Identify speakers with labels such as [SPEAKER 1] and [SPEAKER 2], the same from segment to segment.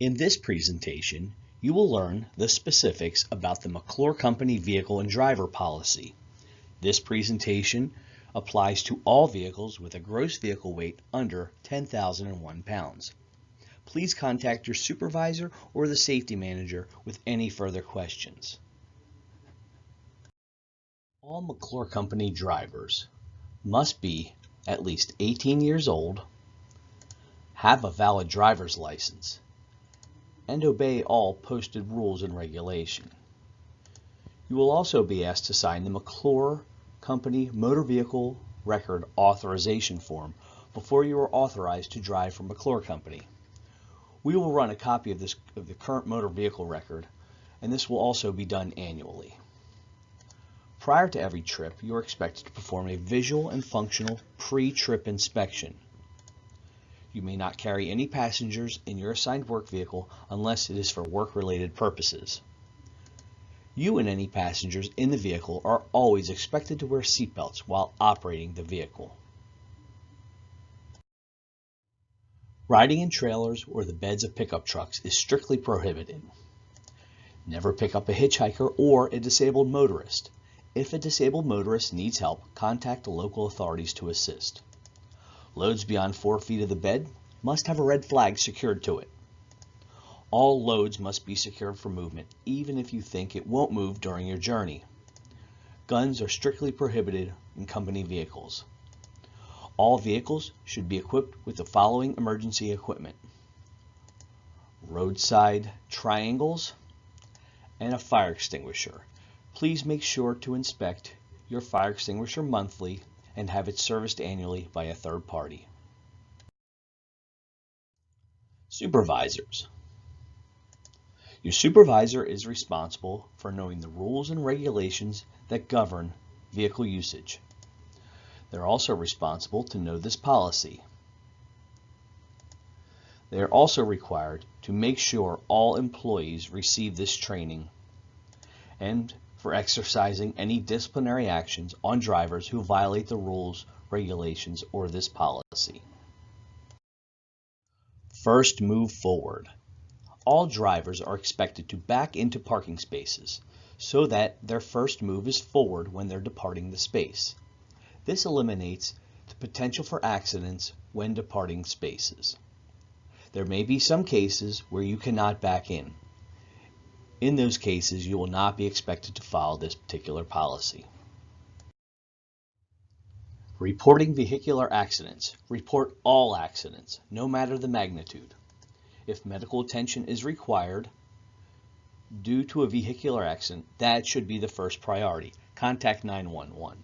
[SPEAKER 1] In this presentation, you will learn the specifics about the McClure Company Vehicle and Driver Policy. This presentation applies to all vehicles with a gross vehicle weight under 10,001 pounds. Please contact your supervisor or the safety manager with any further questions. All McClure Company drivers must be at least 18 years old, have a valid driver's license, and obey all posted rules and regulation. You will also be asked to sign the McClure Company Motor Vehicle Record Authorization Form before you are authorized to drive for McClure Company. We will run a copy of the current motor vehicle record, and this will also be done annually. Prior to every trip, you are expected to perform a visual and functional pre-trip inspection. You may not carry any passengers in your assigned work vehicle unless it is for work-related purposes. You and any passengers in the vehicle are always expected to wear seatbelts while operating the vehicle. Riding in trailers or the beds of pickup trucks is strictly prohibited. Never pick up a hitchhiker or a disabled motorist. If a disabled motorist needs help, contact the local authorities to assist. Loads beyond 4 feet of the bed must have a red flag secured to it. All loads must be secured for movement, even if you think it won't move during your journey. Guns are strictly prohibited in company vehicles. All vehicles should be equipped with the following emergency equipment: roadside triangles and a fire extinguisher. Please make sure to inspect your fire extinguisher monthly and have it serviced annually by a third party. Supervisors. Your supervisor is responsible for knowing the rules and regulations that govern vehicle usage. They're also responsible to know this policy. They are also required to make sure all employees receive this training and for exercising any disciplinary actions on drivers who violate the rules, regulations, or this policy. First, move forward. All drivers are expected to back into parking spaces so that their first move is forward when they're departing the space. This eliminates the potential for accidents when departing spaces. There may be some cases where you cannot back in. In those cases, you will not be expected to follow this particular policy. Reporting vehicular accidents. Report all accidents, no matter the magnitude. If medical attention is required due to a vehicular accident, that should be the first priority. Contact 911.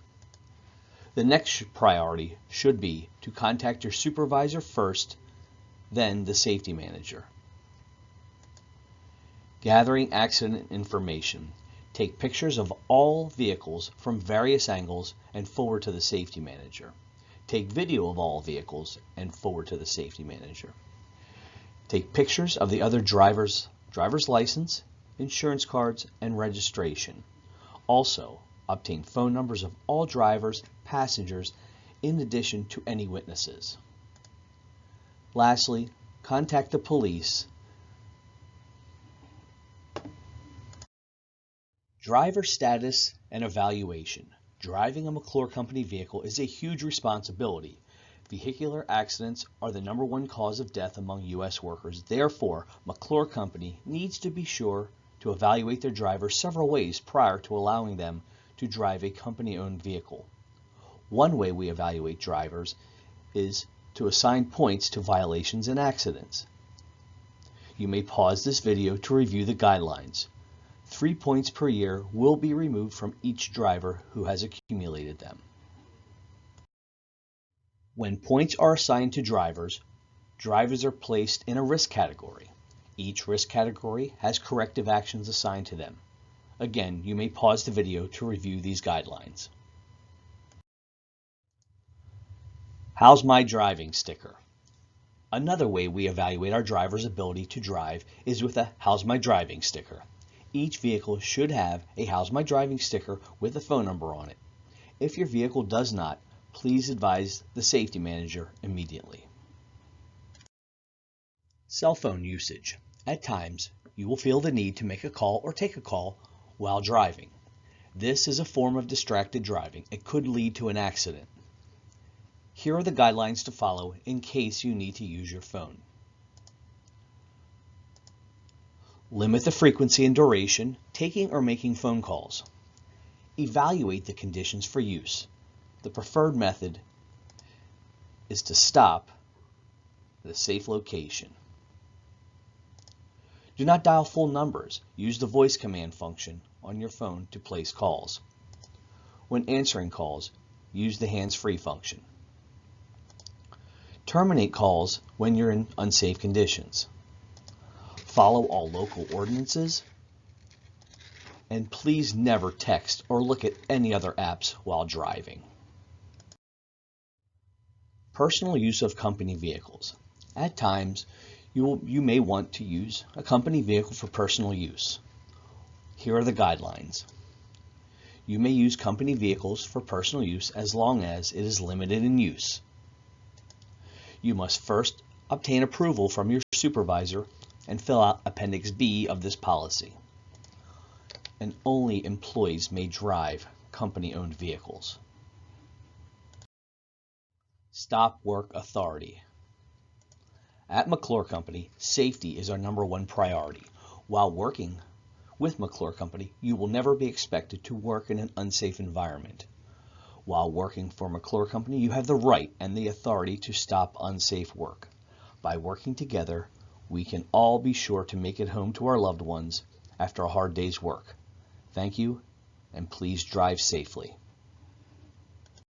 [SPEAKER 1] The next priority should be to contact your supervisor first, then the safety manager. Gathering accident information. Take pictures of all vehicles from various angles and forward to the safety manager. Take video of all vehicles and forward to the safety manager. Take pictures of the other driver's license, insurance cards, and registration. Also, obtain phone numbers of all drivers, passengers, in addition to any witnesses. Lastly, contact the police. Driver status and evaluation. Driving a McClure Company vehicle is a huge responsibility. Vehicular accidents are the #1 cause of death among U.S. workers. Therefore, McClure Company needs to be sure to evaluate their drivers several ways prior to allowing them to drive a company-owned vehicle. One way we evaluate drivers is to assign points to violations and accidents. You may pause this video to review the guidelines. 3 points per year will be removed from each driver who has accumulated them. When points are assigned to drivers, drivers are placed in a risk category. Each risk category has corrective actions assigned to them. Again, you may pause the video to review these guidelines. How's my driving sticker? Another way we evaluate our driver's ability to drive is with a How's my driving sticker. Each vehicle should have a How's my driving sticker with a phone number on it. If your vehicle does not, please advise the safety manager immediately. Cell phone usage. At times, you will feel the need to make a call or take a call while driving. This is a form of distracted driving. It could lead to an accident. Here are the guidelines to follow in case you need to use your phone. Limit the frequency and duration taking or making phone calls. Evaluate the conditions for use. The preferred method is to stop at a safe location. Do not dial full numbers. Use the voice command function on your phone to place calls. When answering calls, use the hands-free function. Terminate calls when you're in unsafe conditions. Follow all local ordinances. And please never text or look at any other apps while driving. Personal use of company vehicles. At times, you may want to use a company vehicle for personal use. Here are the guidelines. You may use company vehicles for personal use as long as it is limited in use. You must first obtain approval from your supervisor and fill out Appendix B of this policy. And only employees may drive company-owned vehicles. Stop work authority. At McClure Company, safety is our #1 priority. While working with McClure Company, you will never be expected to work in an unsafe environment. While working for McClure Company, you have the right and the authority to stop unsafe work. By working together, we can all be sure to make it home to our loved ones after a hard day's work. Thank you, and please drive safely.